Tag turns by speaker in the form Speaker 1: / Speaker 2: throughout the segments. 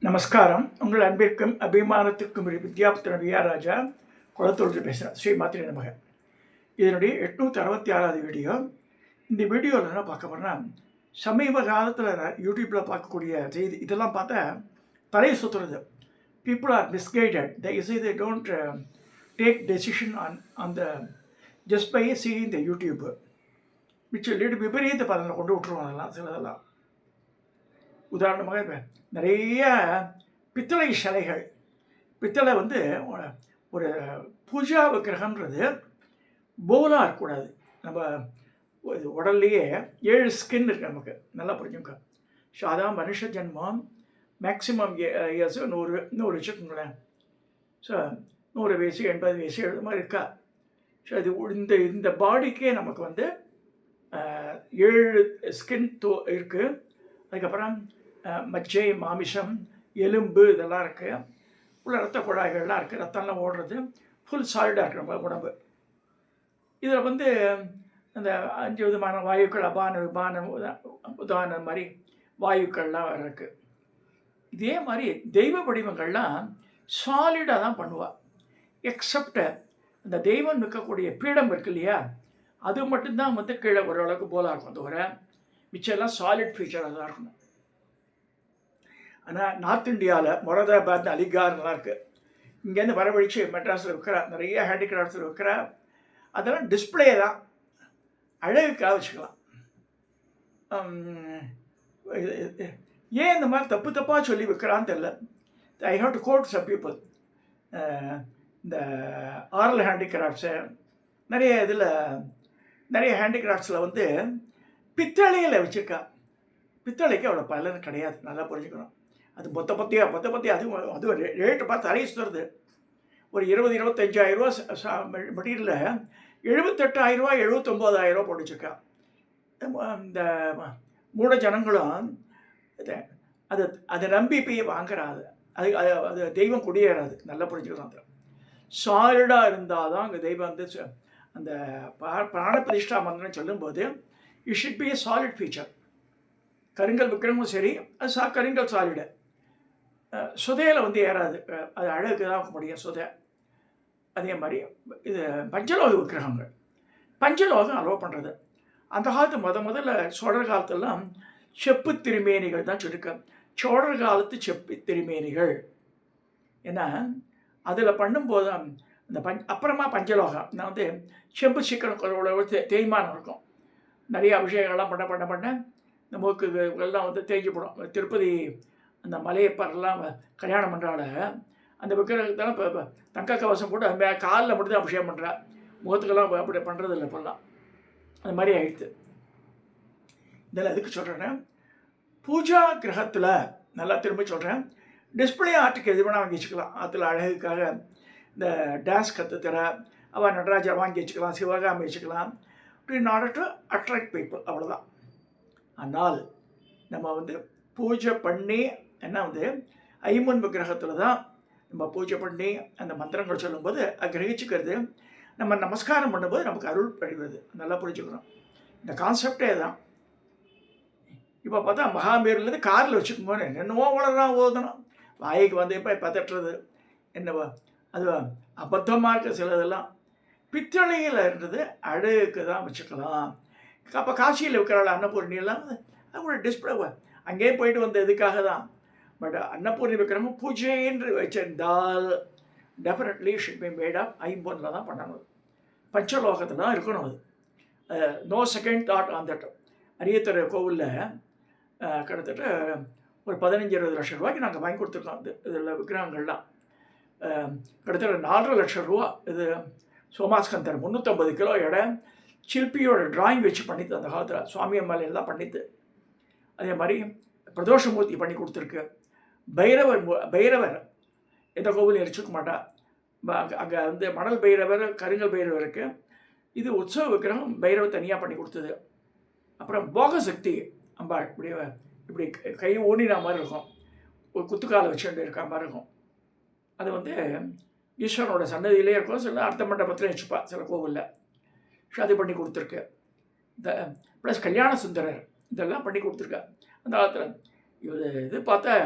Speaker 1: நமஸ்காரம். உங்கள் அன்பிற்கும் அபிமானத்திற்கும் வித்யாபுத்திரன் விஆர் ராஜா குளத்தூர்ந்து பேசுகிறேன். ஸ்ரீ மாத்திரை நமக. இதனுடைய 866வது வீடியோ. இந்த வீடியோவில் என்ன பார்க்க போகிறேன்னா, சமீப காலத்தில் யூடியூப்பில் பார்க்கக்கூடிய செய்தி இதெல்லாம் பார்த்தா தலையை சுற்றுறது. People are misguided. they don't take decision on the just by seeing the YouTube, which lead விபரீத பலனை கொண்டு விட்டுருவோம். அதெல்லாம் சிலதெல்லாம் உதாரணமாக இப்போ நிறைய பித்தளை சிலைகள், பித்தளை ஒரு பூஜா விக்கிரகன்றது போலாக இருக்கக்கூடாது. நம்ம உடல்லையே 7 ஸ்கின் இருக்குது நமக்கு, நல்லா புரிஞ்சுங்க. ஸோ அதான் மனுஷ ஜென்மம் மேக்ஸிமம் இயர்ஸ் 100 வச்சுக்கோங்களேன். ஸோ 100 வயசு 80 வயசு 70 மாதிரி இருக்கா. ஸோ இது இந்த பாடிக்கே நமக்கு 7 ஸ்கின் இருக்குது. அதுக்கப்புறம் மச்சை, மாமிசம், எலும்பு இதெல்லாம் இருக்குது. உள்ள ரத்த குழாய்கள்லாம் இருக்குது, ரத்தம்லாம் ஓடுறது, ஃபுல் சாலிடாக இருக்குது நம்ம உடம்பு. இதில் அந்த 5 விதமான வாயுக்கள், அபான விபானம் உதாரணம் மாதிரி வாயுக்கள்லாம் இருக்குது. இதே மாதிரி தெய்வ வடிவங்கள்லாம் சாலிடாக தான் பண்ணுவாள். எக்ஸப்ட் அந்த தெய்வம் நிற்கக்கூடிய பீடம் இருக்கு இல்லையா, அது மட்டும்தான் கீழே ஓரளவுக்கு போலாக இருக்கும். தவிர மிச்செல்லாம் சாலிட் ஃபீச்சராக தான் இருக்கணும். ஆனால் நார்த் இந்தியாவில் மொராதாபாத், அலிகார்லாம் இருக்குது. இங்கேருந்து வரவழிச்சு மெட்ராஸில் இருக்கிற நிறைய ஹேண்டிகிராஃப்ட்ஸில் இருக்கிற அதெல்லாம் டிஸ்பிளே தான், அழகுக்காக வச்சுக்கலாம். ஏன் இந்த மாதிரி தப்பாக சொல்லி வைக்கிறான்னு தெரியல. I have to quote some people. இந்த ஆரல் ஹேண்டிகிராஃப்ட்ஸு நிறைய ஹேண்டிகிராஃப்ட்ஸில் பித்தளையில் வச்சுருக்கா. பித்தளைக்கு அவ்வளோ பலன் கிடையாது, நல்லா புரிஞ்சுக்கணும். அது பொத்த பத்தியாக அதுவும் ரேட்டு பார்த்து அரையை சுற்றுறது. ஒரு 20-25 ரூபா மெட்டீரியலில் 78,000 ரூபா 79,000 ரூபா போட்டு வச்சுருக்கா. இந்த மூட ஜனங்களும் அதை நம்பி போய் வாங்குறாது. அது தெய்வம் குடியேறாது, நல்லா புரிஞ்சுக்கலாம். அந்த சாலிடாக இருந்தால் தான் அங்கே தெய்வம் அந்த பிராண பிரதிஷ்டா மந்திரம் சொல்லும்போது it should B A solid feature. கருங்கல் விக்கிரமும் சரி, அது கருங்கல் சாலிடு. சுதையில் ஏறாது, அது அழகுக்கு தான் முடியும் சுதை. அதே மாதிரி இது பஞ்சலோக விக்கிரகங்கள், பஞ்சலோகம் அலோவ் பண்ணுறது. அந்த காலத்து முதல்ல சோழர் காலத்துலாம் செப்பு திருமேனிகள் தான் சொல்லியிருக்க. சோழர் காலத்து செப்பு திருமேனிகள் ஏன்னா அதில் பண்ணும்போது அந்த அப்புறமா பஞ்சலோகம் நான் செம்பு சீக்கிரம் தேய்மானம் இருக்கும். நிறைய அபிஷேகங்கள்லாம் பண்ண இந்த மூக்கு எல்லாம் தேய்ச்சி போடும். திருப்பதி அந்த மலையப்பரெல்லாம் கல்யாணம் பண்ணுறால அந்த விக்கிரகத்தெல்லாம் இப்போ தங்க கவசம் போட்டு அந்த காலில் மட்டும் தான் அபிஷேகம் பண்ணுறா, முகத்துக்கெல்லாம் அப்படி பண்ணுறது இல்லை இப்போல்லாம். அந்த மாதிரி ஆகிடுது. இதில் எதுக்கு சொல்கிறேன்னா, பூஜா கிரகத்தில் நல்லா திரும்ப சொல்கிறேன், டிஸ்பிளே ஆர்ட்டுக்கு எது வேணால் வாங்கி வச்சுக்கலாம். அதில் அழகுக்காக இந்த டான்ஸ் கற்றுத்தர அவள் நடராஜா வாங்கி வச்சுக்கலாம், சிவகாமி வச்சுக்கலாம், in order to attract people, அவ்வளோதான். ஆனால் நம்ம பூஜை பண்ணி ஐமன் விக்கிரகத்தில் தான் நம்ம பூஜை பண்ணி அந்த மந்திரங்கள் சொல்லும்போது கிரகிச்சுக்கிறது, நம்ம நமஸ்காரம் பண்ணும்போது நமக்கு அருள் பழிவது. நல்லா புரிஞ்சுக்கணும். இந்த கான்செப்டே தான். இப்போ பார்த்தா மகாமீர்லேருந்து காரில் வச்சுக்கும்போது என்னென்னவோ வளரலாம் ஓதணும், வாய்க்கு இப்போ பதட்டுறது என்னவோ அது அபத்தமாக இருக்க. சிலதெல்லாம் பித்தளையில் இருந்தது அழகுக்கு தான் வச்சுக்கலாம். அப்போ காசியில் இருக்கிறாள் அன்னபூர்ணியெல்லாம் அது ஒரு டிஸ்பிளே, அங்கேயே போயிட்டு இதுக்காக தான். பட் அன்னபூர்ணி விக்கிரமம் பூஜை என்று வச்சிருந்தால் definitely should be made of ஐம்பொன்னில் தான் பண்ணணும். பஞ்சலோகத்தில் தான் இருக்கணும். அது no second thought on that. Ariyathurai கோவிலில் கிட்டத்தட்ட ஒரு 15-20 லட்சம் ரூபாய்க்கு நாங்கள் வாங்கி கொடுத்துருக்கோம். இதில் விக்கிரகங்கள்லாம் கிட்டத்தட்ட 4.5 லட்சம் ரூபா. இது சோமாஸ்கந்தர் 350 கிலோ எடை, சிற்பியோட டிராயிங் வச்சு பண்ணித்து அந்த காலத்தில் சுவாமி அம்மாள் எல்லாம் பண்ணித்து. அதே மாதிரி பிரதோஷமூர்த்தி பண்ணி கொடுத்துருக்கு. பைரவர் எந்த கோவிலையும் எரிச்சுக்க மாட்டா. அங்கே மணல் பைரவர், கருங்கல் பைரவர் இருக்குது. இது உற்சவ விக்கிரகம் பைரவர் தனியாக பண்ணி கொடுத்தது. அப்புறம் போகசக்தி அம்பாள் இப்படி கை ஊனினா மாதிரி இருக்கும், ஒரு குத்துக்காலை வச்சுட்டு இருக்க மாதிரி இருக்கும். அது ஈஸ்வரனோட சன்னதியிலே இருக்கும், சில அர்த்த மண்டபத்தில் வச்சுப்பா சில கோவிலில். ஸோ அது பண்ணி கொடுத்துருக்கு. இந்த ப்ளஸ் கல்யாண சுந்தரர் இதெல்லாம் பண்ணி கொடுத்துருக்கா அந்த காலத்தில். இது பார்த்தா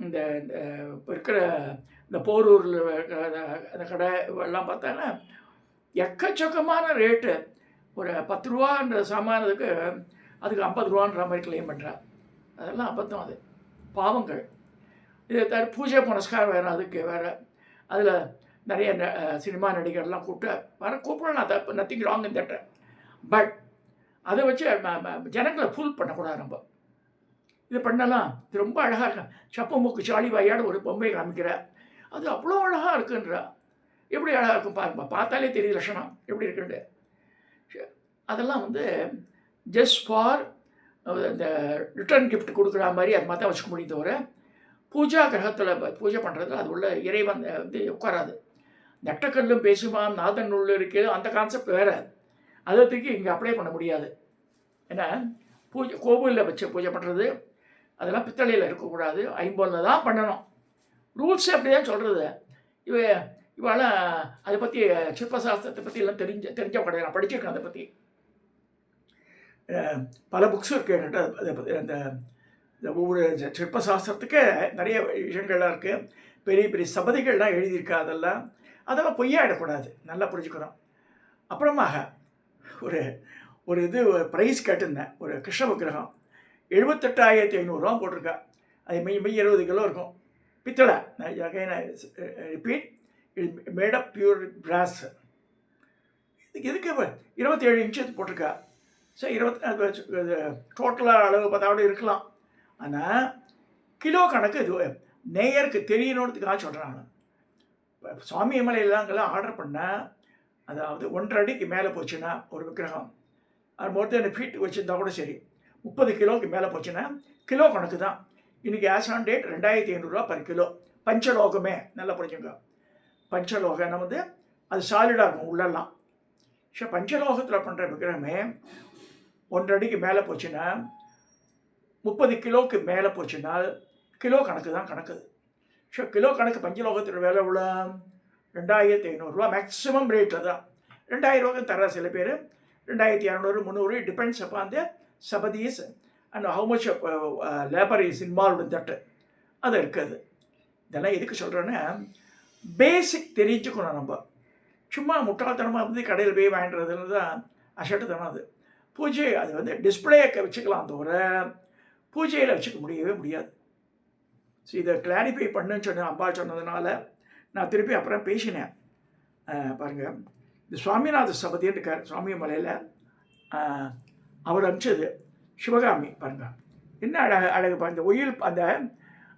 Speaker 1: இந்த இந்த இப்ப இருக்கிற இந்த போரூரில் அந்த கடை எல்லாம் பார்த்தாங்கன்னா எக்கச்சக்கமான ரேட்டு. ஒரு 10 ரூபான்ற சாமானத்துக்கு அதுக்கு 50 ரூபான்ற மாதிரி கிளைம் பண்ணுறா. அதெல்லாம் அபத்தம், அது பாவங்கள். இது பூஜை புனஸ்காரம் வேறு, அதுக்கு வேறு. அதில் நிறைய சினிமா நடிகர்லாம் கூப்பிடலாம், தப்பு, nothing wrong in that. But அதை வச்சு ஜனங்களை ஃபுல் பண்ணக்கூடாது. நம்ம இது பண்ணலாம். இது ரொம்ப அழகாக இருக்கும். சப்பு மூக்கு சாலி வாயாடு ஒரு பொம்மை காமிக்கிற, அது அவ்வளோ அழகாக இருக்குன்றா. எப்படி அழகாக இருக்கும் பாருங்க, பார்த்தாலே தெரியுது லட்சணம் எப்படி இருக்குன்ட்டு. அதெல்லாம் வந்து ஜஸ்ட் ஃபார் இந்த ரிட்டர்ன் கிஃப்ட் கொடுக்குற மாதிரி அது மாதிரி தான் வச்சுக்க முடியும். தவிர பூஜா கிரகத்தில் பூஜை பண்ணுறதுல அது உள்ள இறைவன் வந்து உட்காராது. நெட்டக்கல்லும் பேசுமாம் நாதன் உள்ள இருக்குது, அந்த கான்செப்ட் வேறு. அதை தூக்கி இங்கே அப்ளை பண்ண முடியாது. ஏன்னா கோவிலில் வச்சு பூஜை பண்ணுறது அதெல்லாம் பித்தளையில் இருக்கக்கூடாது, ஐம்பொன்னில் தான் பண்ணணும். ரூல்ஸே அப்படி தான் சொல்கிறது. இவெல்லாம் அதை பற்றி சிற்பசாஸ்திரத்தை பற்றி எல்லாம் தெரிஞ்ச கிடையாது. நான் படிச்சிருக்கேன் அதை பற்றி. பல புக்ஸ் இருக்கு என்கிட்ட அதை பற்றி. அந்த ஒவ்வொரு சிற்பசாஸ்திரத்துக்கு நிறைய விஷயங்கள்லாம் இருக்குது. பெரிய பெரிய சபதிகள்லாம் எழுதியிருக்கா. அதெல்லாம் பொய்யாயிடக்கூடாது, நல்லா புரிஞ்சுக்கணும். அப்புறமாக ஒரு இது ப்ரைஸ் கேட்டிருந்தேன். ஒரு கிருஷ்ண விக்கிரகம் 78,500 போட்டிருக்கா. அது மெய் 20 கிலோ இருக்கும். பித்தளை, ரிப்பீட், மேட் ஆஃப் பியூர் பிராஸ். இதுக்கு 27 இன்ச்சு போட்டிருக்கா. ஸோ 20 டோட்டலாக அளவு பார்த்தாவோட இருக்கலாம். ஆனால் கிலோ கணக்கு இது நேயருக்கு தெரியணுன்றதுக்காக சொல்கிறேன் நான். இப்போ சுவாமி மலையிலாங்கெல்லாம் ஆர்டர் பண்ணால், அதாவது 1.5 அடிக்கு மேலே போச்சுன்னா ஒரு விக்கிரகம், அது மோர் தென் ஃபீட் வச்சுருந்தா கூட சரி, 30 கிலோவுக்கு மேலே போச்சுன்னா கிலோ கணக்கு தான். இன்றைக்கி as on date 2,500 per kilo. பஞ்சலோகமே நல்லா புரிஞ்சுங்க. பஞ்சலோகம் வந்து அது சாலிடாக இருக்கும் உள்ளெல்லாம். ஸோ பஞ்சலோகத்தில் பண்ணுற விக்கிரகமே 1.5 அடிக்கு மேலே போச்சுன்னா, 30 கிலோவுக்கு மேலே போச்சுன்னால் கிலோ கணக்கு தான் கணக்குது. ஸோ கிலோ கணக்கு பஞ்சலோகத்தில் வேலை உள்ள 2,500 மேக்ஸிமம் ரேட்டு தான். 2,000 தர சில பேர், 2,200, 300, depends upon the subtleties and how much labour is involved in that. அது இருக்குது. இதெல்லாம் எதுக்கு சொல்கிறேன்னா, பேசிக் தெரிஞ்சுக்கணும். நம்ம சும்மா முட்டாள்தனமாக வந்து கடையில் போய் வாங்கின்றதுல தான் அசட்டுத்தனம். அது பூஜை, அது வந்து டிஸ்பிளேயை வச்சுக்கலாம், தவிர பூஜையில் வச்சுக்க முடியவே முடியாது. ஸோ இதை கிளாரிஃபை பண்ணுன்னு சொன்னேன். அப்பா சொன்னதுனால நான் திருப்பி அப்புறம் பேசினேன். பாருங்கள், இந்த சுவாமிநாத சபதின்னு இருக்கார் சுவாமி மலையில். அவர் அனுப்பிச்சது சிவகாமி. பாருங்கள் என்ன அழகு இந்த ஒயில் அந்த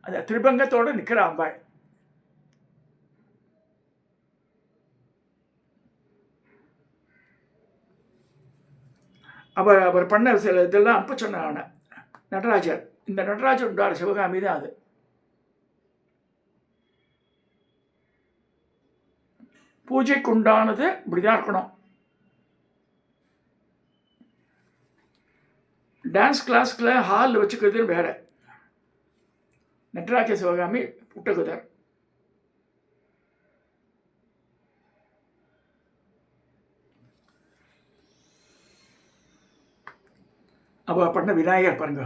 Speaker 1: அந்த திரிபங்கத்தோடு நிற்கிற அம்பாள். அவர் பண்ண சில இதெல்லாம் அனுப்ப சொன்ன நடராஜர். இந்த நடராஜர் உண்டான சிவகாமி தான் அது. பூஜைக்கு உண்டானது இப்படிதான் இருக்கணும். டான்ஸ் கிளாஸ்க்குள்ள ஹாலில் வச்சுக்கிறது வேற. நடராஜ சிவகாமி புட்டகுதர். அவ பண்ண விநாயகர் பாருங்க.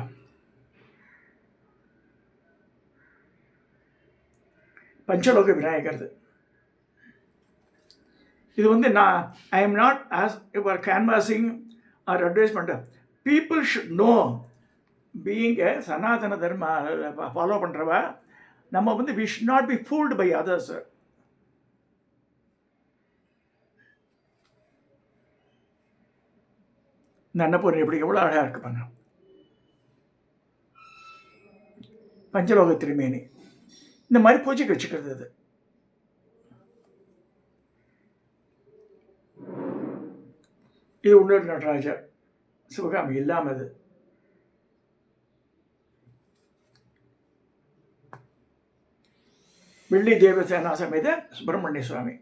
Speaker 1: பஞ்சலோக விநாயகர். இது வந்து நான் I am not as your canvassing or advisement. People should know, being a Sanatana Dharma follow பண்ணுறவ, நம்ம வந்து we should not be fooled by others. இந்த அன்னபூர்ணி எப்படி எவ்வளோ அழகாக இருக்கு பாருங்க. பஞ்சலோக திருமேனி இந்த மாதிரி பூஜைக்கு வச்சுக்கிறது. அது இது இன்னொரு நடராஜர் சிவகாமி இல்லாமல். வெள்ளி தேவசேனா சமேத சுப்பிரமணிய சுவாமி.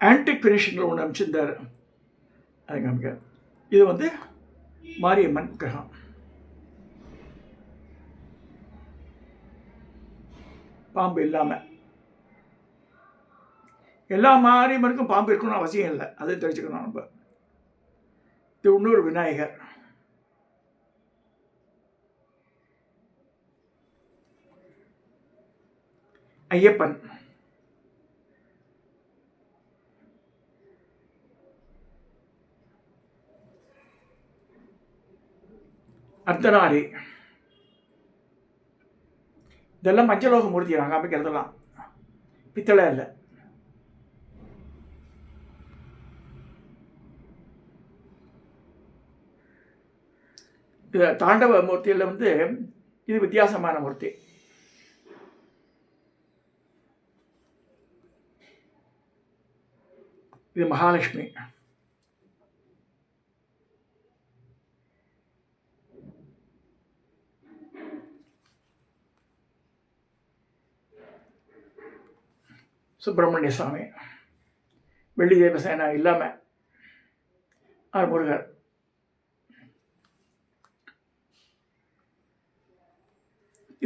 Speaker 1: ஆன்டிக் ஃபினிஷிங்கில் ஒன்று அனுப்பிச்சிருந்தார், அது காமிக்க. இது வந்து மாரியம்மன் கிரகம். பாம்பு இல்லாமல். எல்லா மாரியம்மனுக்கும் பாம்பு இருக்கணும்னு அவசியம் இல்லை, அது தெரிஞ்சுக்கணும் நம்ம. இது இன்னொரு விநாயகர். ஐயப்பன். அர்த்தநாரி. இதெல்லாம் மஞ்சளோக மூர்த்தி நாங்கள் அமைக்கிறதெல்லாம், பித்தளை இல்லை. இது தாண்டவ மூர்த்தியில் வந்து இது வித்தியாசமான மூர்த்தி. இது மகாலட்சுமி. சுப்பிரமணிய சுவாமி. வெள்ளி தேவசேனா இல்லாமல் முருகர்.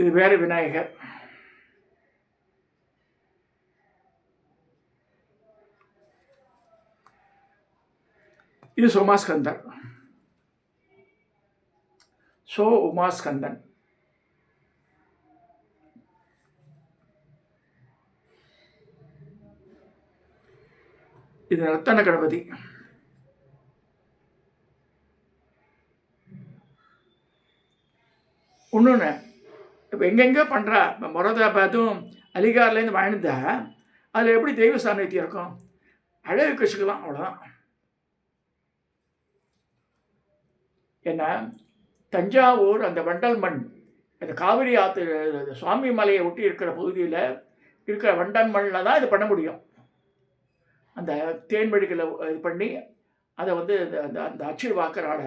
Speaker 1: இது வேறு விநாயகர். இது சோமாஸ்கந்தர். உமாஸ்கந்தன். இது ரத்தன கணபதி. இன்னொன்று, இப்போ எங்கெங்கே பண்ணுறா மொரதாபாதும் அலிகார்லேருந்து வாங்கினதா, அதில் எப்படி தெய்வ சாநித்தியம் இருக்கும்? அழகு கட்சிக்கலாம், அவ்வளோதான். ஏன்னா தஞ்சாவூர் அந்த வண்டல் மண், அந்த காவிரி ஆற்று சுவாமி மலையை ஒட்டி இருக்கிற பகுதியில் இருக்கிற வண்டல் மண்ணில் தான் இது பண்ண முடியும். அந்த தேன்மெடிகளை இது பண்ணி அதை வந்து அந்த அந்த அச்சு வாக்கரால்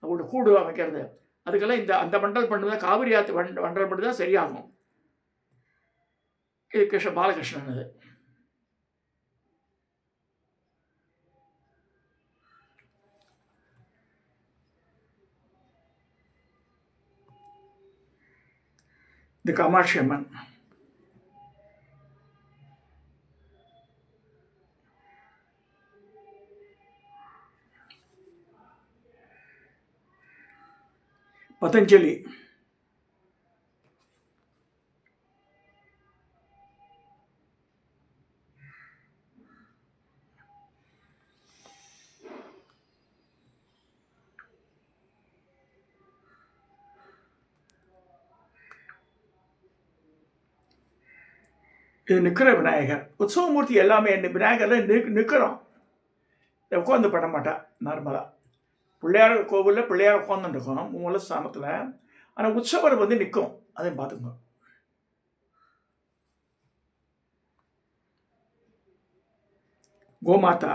Speaker 1: ஒரு கூடு அமைக்கிறது, அதுக்கெல்லாம் இந்த அந்த மண்டல் மண் தான், காவிரி ஆற்று வண்டல் மண் தான் சரியாகும். இது பாலகிருஷ்ணன். அது இது காமாட்சி அம்மன். பதஞ்சலி. இது நிற்கிற விநாயகர். உற்சவமூர்த்தி எல்லாமே விநாயகரில் நிற்கிறோம், உட்காந்து பண்ண மாட்டா. நார்மலாக பிள்ளையார் கோவிலில் பிள்ளையார் உட்காந்துருக்கோம் மூல ஸ்தானத்தில், ஆனால் உற்சவர் வந்து நிற்கும், அதையும் பார்த்துக்கோங்க. கோமாதா.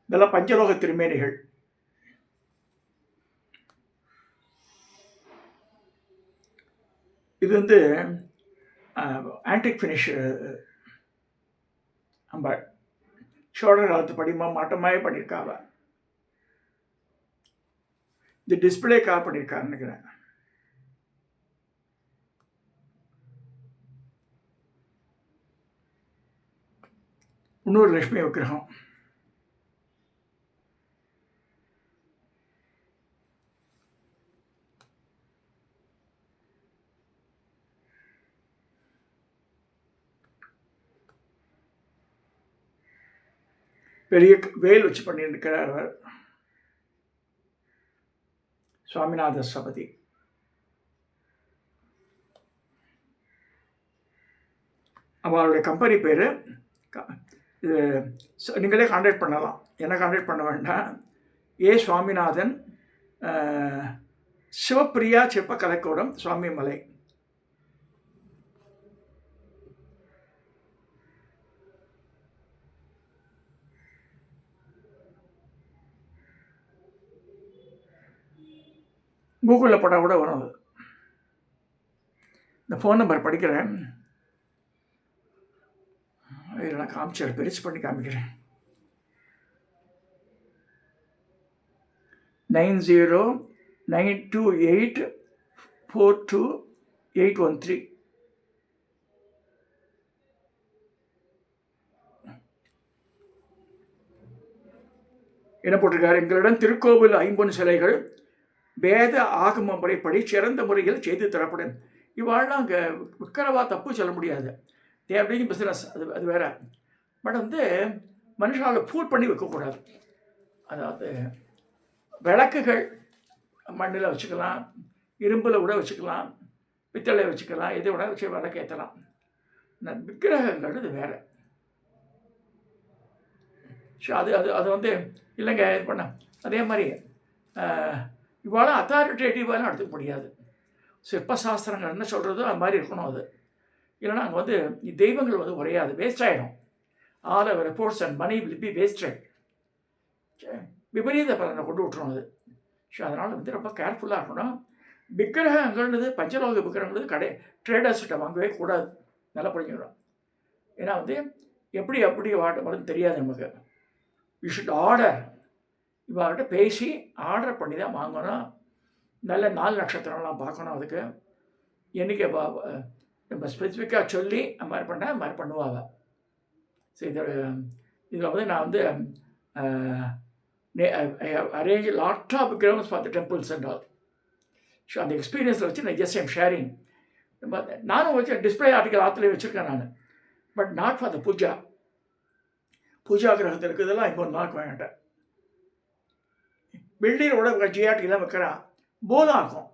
Speaker 1: இதெல்லாம் பஞ்சலோக திருமேனிகள். இது வந்து ஆன்டிக் ஃபினிஷ் அம்பாள். சோழர் காலத்து படிமா மாட்டமாகவே பண்ணியிருக்காவ. இது டிஸ்பிளேக்காக பண்ணியிருக்காருன்னு நினைக்கிறேன். இன்னொரு லட்சுமி விக்கிரகம். பெரிய வேல் வச்சு பண்ணியிருக்கிறார் அவர். சுவாமிநாத சபதி. அவருடைய கம்பெனி பேர். இது நீங்களே கான்டாக்ட் பண்ணலாம், என்ன கான்டாக்ட் பண்ண வேண்டாம். ஏ சுவாமிநாதன், சிவப்பிரியா சிற்ப கலைக்கூடம், சுவாமி மலை. கூகுளில் போட்டால் கூட வரும். இந்த ஃபோன் நம்பர் படிக்கிறேன், இதில் நான் காமிச்சேன், பெருசு பண்ணி காமிக்கிறேன். 9092842813. என்ன போட்டிருக்காரு? எங்களிடம் திருக்கோவில் ஐம்பொன் சிலைகள் வேத ஆகம முறைப்படி சிறந்த முறையில் செய்து தரப்படும். இவாள்லாம் அங்கே விற்கிறவா தப்பு சொல்ல முடியாது. தேவையும் பிஸ்னஸ், அது வேற. பட் வந்து மனுஷால் ஃபூல் பண்ணி வைக்கக்கூடாது. அதாவது விளக்குகள் மண்ணில் வச்சுக்கலாம், இரும்பில் கூட வச்சுக்கலாம், பித்தளை வச்சுக்கலாம், எதை விட வச்சு விளக்கு ஏற்றலாம். விக்கிரகங்கள் இது வேறு. ஸோ அது அது அது வந்து இல்லைங்க இது பண்ண அதே மாதிரி இவ்வளோ அத்தாரிட்டேட்டிவாலாம் எடுத்துக்க முடியாது. சிற்பசாஸ்திரங்கள் என்ன சொல்கிறதோ அது மாதிரி இருக்கணும். அது இல்லைன்னா அங்கே வந்து தெய்வங்கள் வந்து உரையாது, வேஸ்ட் ஆகிடும். All our reports and money will be wasted. விபரீத பலனை கொண்டு விட்டுரும் அது. ஸோ அதனால் வந்து ரொம்ப கேர்ஃபுல்லாக இருக்கணும். விக்கிரகங்கள்ன்றது பஞ்சலோக விக்கிரகங்கிறது ட்ரேடர்ஸ்கிட்ட வாங்கவே கூடாது. நல்லா புரிஞ்சுக்கணும். ஏன்னா வந்து எப்படி வாட்டப்படுன்னு தெரியாது நமக்கு. You should order. இவர்கிட்ட பேசி ஆர்டர் பண்ணி தான் வாங்கணும். நல்ல 4 நட்சத்திரம்லாம் பார்க்கணும். அதுக்கு என்றைக்கு நம்ம ஸ்பெசிஃபிக்காக சொல்லி அது மாதிரி பண்ணால் அது மாதிரி பண்ணுவாங்க. ஸோ இதில் வந்து நான் வந்து அரேஞ்ச் லாட் ஆஃப் விக்கிரகம்ஸ் for the temples and all. So அந்த எக்ஸ்பீரியன்ஸில் வச்சு நான் ஜஸ்ட் ஐம் ஷேரிங். நானும் வச்சு டிஸ்பிளே ஆர்டிக்கல் ஆற்றுலேயே வச்சுருக்கேன் நான். But not for the puja கிரகத்தில் இருக்கிறதெல்லாம் இப்போ நாக்கு வேண்டாம். வெள்ளியோட ஜிஆர்டிலாம் வைக்கிறான், போலா இருக்கும்.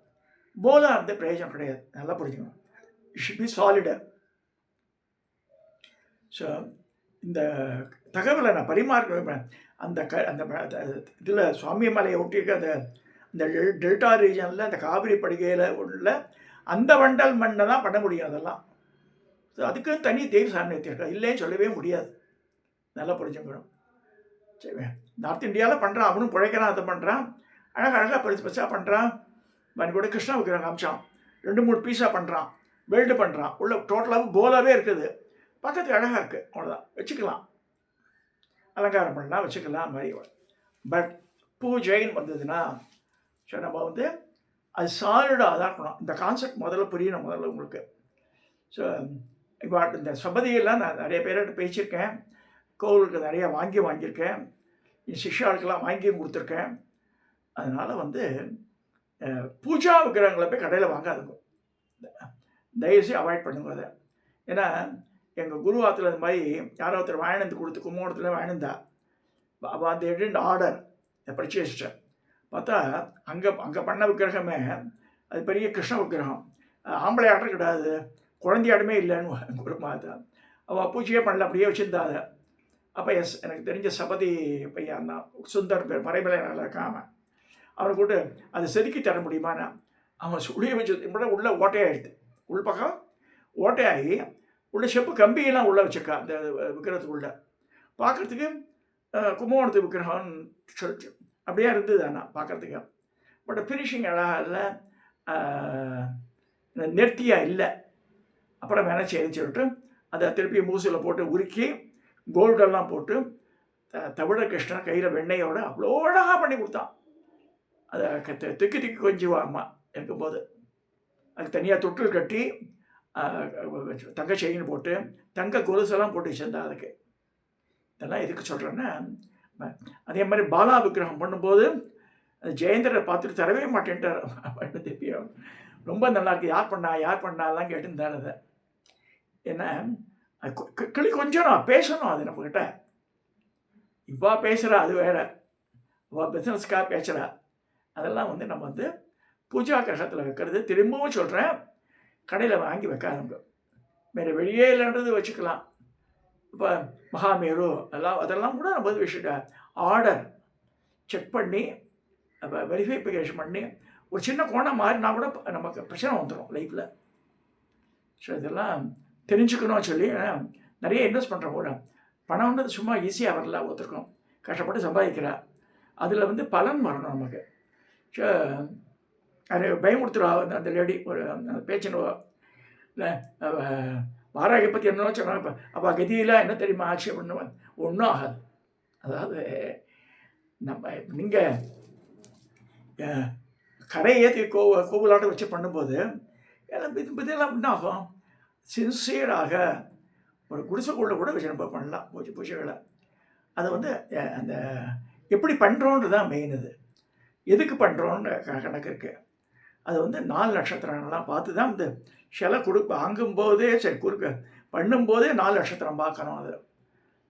Speaker 1: போலா இருந்த பிரயோஜனம் கிடையாது. நல்லா புரிஞ்சுக்கணும். It should be solid. So இந்த தகவலை நான் பரிமாற அந்த அந்த இதில் சுவாமி மலையை ஒட்டியிருக்க அந்த டெல்டா ரீஜனில் அந்த காவிரி படுகையில் உள்ள அந்த வண்டல் மண்ணை தான் பண்ண முடியும். அதெல்லாம் ஸோ அதுக்கு தனி தெய்வ சாமியத்தை இருக்கா, இல்லைன்னு சொல்லவே முடியாது. நல்லா புரிஞ்சுக்கணும். சரி, நார்த் இந்தியாவில் பண்ணுறான், அவனும் பிழைக்கிறான், அதை பண்ணுறான், அழகாக பெருசாக பண்ணுறான். மணி கூட கிருஷ்ணா விற்கிறாங்க அம்சம் 2-3 பீஸாக பண்ணுறான், வெல்டு பண்ணுறான். உள்ள டோட்டலாக போலாகவே இருக்குது. பக்கத்துக்கு அழகாக இருக்குது, அவ்வளோதான். வச்சுக்கலாம், அலங்காரம் பண்ணலாம், வச்சுக்கலாம் மாதிரி. பட் பூஜைன்னு வந்ததுன்னா ஸோ நம்ம வந்து அது சாலிடாக தான் இருக்கணும். இந்த கான்செப்ட் முதல்ல புரியணும் உங்களுக்கு. ஸோ இப்போ இந்த சபதியெல்லாம் நான் நிறைய பேர்கிட்ட பேசியிருக்கேன். கோவிலுக்கு நிறையா வாங்கியிருக்கேன். என் சிஷ்யாளுக்கெல்லாம் வாங்கியும் கொடுத்துருக்கேன். அதனால் வந்து பூஜா விக்கிரகங்களை போய் கடையில் வாங்காதுங்க, தயவுசெய்து அவாய்ட் பண்ணுங்க அதை. ஏன்னா எங்கள் குரு ஆற்றுல இந்த மாதிரி யாரோ ஒருத்தர் வாங்கினது கொடுத்து கும்போணத்தில் வாங்கினதா அவள் அந்த எடிண்ட் ஆர்டர் பர்ச்சேஸ்ட்டு பார்த்தா அங்கே பண்ண விக்கிரகமே அது பெரிய கிருஷ்ண விக்கிரகம். ஆம்பளை ஆட்டம் கிடையாது, குழந்தையாடுமே இல்லைன்னு குரு மாதா. அவள் பூஜையே பண்ணல, அப்படியே வச்சுருந்தா அதை. அப்போ எனக்கு தெரிஞ்ச சபதி பையன் தான், சுந்தர் பேர், மறைமலை நல்லா இருக்காம. அவனை கூட்டு அதை செதுக்கி தர முடியுமாண்ணா. அவன் சுழிய வச்சு உள்ள ஓட்டையாகிடுது, உள்பக்கம் ஓட்டையாகி உள்ள செப்பு கம்பியெல்லாம் உள்ளே வச்சுருக்கா அந்த விக்கிரகத்துக்குள்ள. பார்க்குறதுக்கு கும்பகோணத்து விக்கிரகம்னு சொல்லிச்சு அப்படியே இருந்தது. ஆனால் பார்க்குறதுக்கு பட் ஃபினிஷிங் அழகாக இல்லை, நெர்த்தியாக இல்லை. அப்புறம் வேணா செய்யன்னு சொல்லிட்டு அதை திருப்பி மூசில் போட்டு உருக்கி கோல்டெல்லாம் போட்டு தமிழர் கிருஷ்ணன் கையில் வெண்ணெயோடு அவ்வளோ அழகாக பண்ணி கொடுத்தான். அதை திக்கி கொஞ்சம் அம்மா இருக்கும்போது அதுக்கு தனியாக தொட்டில் கட்டி தங்க செயின் போட்டு தங்க கொலுசெல்லாம் போட்டு வச்சிருந்தா. அதுக்கு இதெல்லாம் எதுக்கு சொல்கிறேன்னா, அதே மாதிரி பாலா விக்கிரகம் பண்ணும்போது ஜெயேந்திரரை பார்த்துட்டு தரவே மாட்டேன்ட்டார். திருப்பியும் ரொம்ப நல்லாயிருக்கு, யார் பண்ணாலாம் கேட்டுருந்தார். அதை ஏன்னா கிளி கொஞ்சம் பேசணும், அது நம்மக்கிட்ட. இவ்வா பேசுகிறா, அது வேறு. இவ்வா பிஸ்னஸ்க்காக பேசுகிறா. அதெல்லாம் வந்து நம்ம வந்து பூஜா கிரகத்தில் வைக்கிறது. திரும்பவும் சொல்கிறேன், கடையில் வாங்கி வைக்காதுங்க. வேறு வெளியே இல்லைன்றது வச்சுக்கலாம். இப்போ மகாமேரு அதெல்லாம் கூட நம்ம வந்து விஷயம் ஆர்டர் செக் பண்ணி வெரிஃபிகேஷன் பண்ணி ஒரு சின்ன கோணம் மாறினா கூட நமக்கு பிரச்சனை வந்துடும் லைஃப்பில். ஸோ இதெல்லாம் தெரிஞ்சுக்கணும்னு சொல்லி நிறைய இன்வெஸ்ட் பண்ணுறோம். கூட பணம்ன்றது சும்மா ஈஸியாக வரல, ஒருத்தருக்கும் கஷ்டப்பட்டு சம்பாதிக்கிறா. அதில் வந்து பலன் வரணும் நமக்கு. ஸோ அது பயமுறுத்துருவா அந்த லேடி. ஒரு அந்த பேச்சுன்னு இல்லை வாராகி பற்றி என்ன சொன்னாங்க, அப்போ கதியில் என்ன தெரியுமா ஆட்சி பண்ணுவேன், ஒன்றும் ஆகாது. அதாவது நம்ம நீங்கள் கரையை ஏற்றி கோவிலாட்டம் வச்சு பண்ணும்போது இதெல்லாம் என்ன ஆகும், சின்சியராக ஒரு குடிசைக்குள்ளே கூட வச்சு நம்ம பண்ணலாம் பூஜைகளை. அது வந்து அந்த எப்படி பண்ணுறோன்றது தான் மெயின். இது எதுக்கு பண்ணுறோன்னு கணக்கு இருக்குது. அது வந்து 4 நட்சத்திரங்கள்லாம் பார்த்து தான் இந்த சிலை வாங்கும்போதே சரி பண்ணும்போதே 4 நட்சத்திரம் பார்க்கணும். அது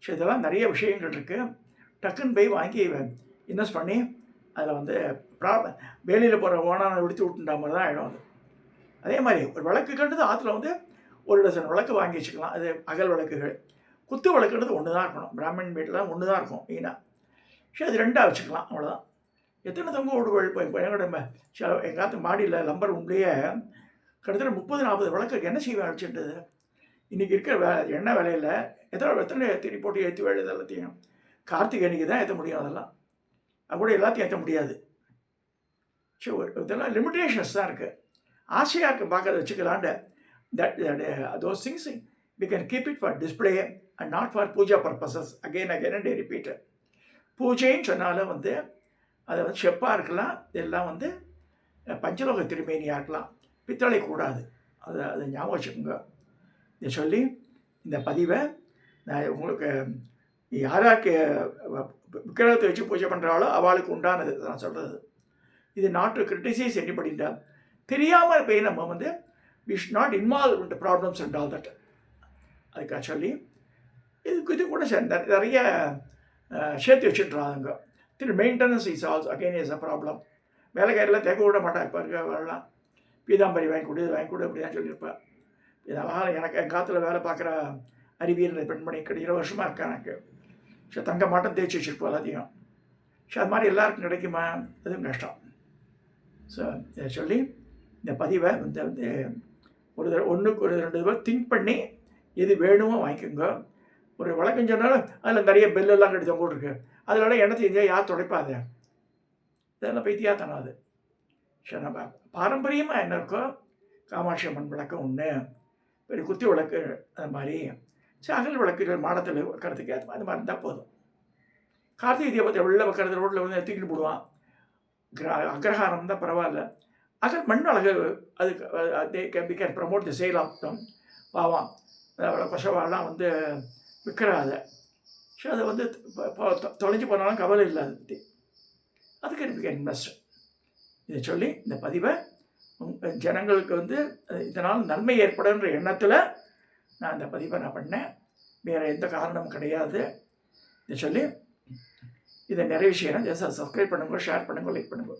Speaker 1: ஸோ இதெல்லாம் நிறைய விஷயங்கள் இருக்குது. டக்குன்னு போய் வாங்கி இன்வெஸ்ட் பண்ணி அதில் வந்து வேலையில் போகிற ஓனான விடுத்து விட்டுட்டா மாதிரி தான் ஆகிடும். அது அதே மாதிரி ஒரு விளக்கு கண்டது ஆற்றுல வந்து 1 டசன் விளக்கு வாங்கி வச்சுக்கலாம். அது அகல் விளக்குகள். குத்து விளக்குன்றது ஒன்று தான் இருக்கணும். பிராமின் வீட்டில் ஒன்று தான் இருக்கும் மெயினாக. சரி அது 2ஆக வச்சுக்கலாம், அவ்வளோதான். எத்தனை தொங்க ஓடுகள் இப்போ எங்களோட எங்காத்து மாடியில் லம்பர் உண்மையே கிட்டத்தட்ட 30-40 விளக்கு என்ன செய்வேன் வச்சுன்றது. இன்றைக்கி இருக்கிற எண்ணெய் விலையில் எத்தனை திரி போட்டு ஏற்றி வேலை எல்லாத்தையும் கார்த்திகை அன்றைக்கி தான் ஏற்ற முடியும். அதெல்லாம் அது கூட எல்லாத்தையும் ஏற்ற முடியாது. ஸோ இதெல்லாம் லிமிட்டேஷன்ஸ் தான் இருக்குது. ஆசையாக இருக்குது பார்க்கறத வச்சுக்கலான்ட்டு. those things we can keep it for display and not for puja purposes. again and repeat. பூஜைன்னு சொன்னாலும் வந்து அதை வந்து செப்பாக இருக்கலாம், எல்லாம் வந்து பஞ்சலோக திருமேனியாக இருக்கலாம், பித்தளை கூடாது. அதை ஞாபகம் வச்சுக்கோங்க. இதை சொல்லி இந்த பதிவை நான் உங்களுக்கு யாராருக்கு விக்கிரகத்தை வச்சு பூஜை பண்ணுறாலோ அவளுக்கு உண்டானது நான் சொல்கிறது. இது நாட் டு கிரிட்டிசைஸ் எனிபடின்னா தெரியாமல் போய் நம்ம வந்து we should not involve in the problems and all that. அதுக்காக சொல்லி இது கூட நிறைய சேர்த்து வச்சுட்றாங்க. திரு maintenance is also again is a problem. வேலைக்காரெல்லாம் தேக்க விட மாட்டேன். இப்போ இருக்க வரலாம் பீதாம்பரி வாங்கி கொடு அப்படி தான் சொல்லியிருப்பேன். இதெல்லாம் எனக்கு என் காலத்தில் வேலை பார்க்குற அறிவியல் பெண்மணி 20 வருஷமாக இருக்கேன் எனக்கு. ஸோ தங்க மாட்டம் தேய்ச்சி வச்சுருப்போம் எல்லாத்தையும். ஸோ அது மாதிரி எல்லாருக்கும் கிடைக்குமா, அதுவும் கஷ்டம். ஸோ இதை சொல்லி இந்த பதிவை வந்து ஒன்றுக்கு ஒரு 2 தடவை திங்க் பண்ணி எது வேணுமோ வாங்கிக்கோங்க. ஒரு வழக்கம் சொன்னாலும் அதில் நிறைய பெல்லெல்லாம் கட்டி தொங்க இருக்கு. அதனால எண்ணெய் தெரிஞ்சால் யார் துடைப்பாது. இதெல்லாம் பைத்தியாத்தனம். அது ஸோ நம்ம பாரம்பரியமாக என்ன இருக்கோ, காமாட்சி அம்மன் விளக்கம் ஒன்று, பெரிய குத்தி விளக்கு, அது மாதிரி அகல் விளக்குகள் மாடத்தில் வைக்கிறதுக்கு அது மாதிரி இருந்தால் போதும். கார்த்திகை தீபத்தை வெளில வைக்கிறது ரோட்டில் வந்து தூக்கிட்டு போடுவான். அக்ரஹாரம் தான் பரவாயில்ல. அகல் மண் அழகு அது can promote the sale of them. பாவம் பசவாலாம் வந்து விற்கிறாத. ஸோ அதை வந்து தொலைஞ்சு போனாலும் கவலை இல்லை. அதை பற்றி அதுக்கு இன்வெஸ்ட். இதை சொல்லி இந்த பதிவை ஜனங்களுக்கு வந்து இதனால் நன்மை ஏற்படுன்ற எண்ணத்தில் நான் இந்த பதிவை பண்ணேன். வேறு எந்த காரணமும் கிடையாது. இதை சொல்லி இதை நிறைய விஷயம் சப்ஸ்கிரைப் பண்ணுங்க, ஷேர் பண்ணுங்க, லைக் பண்ணுங்க.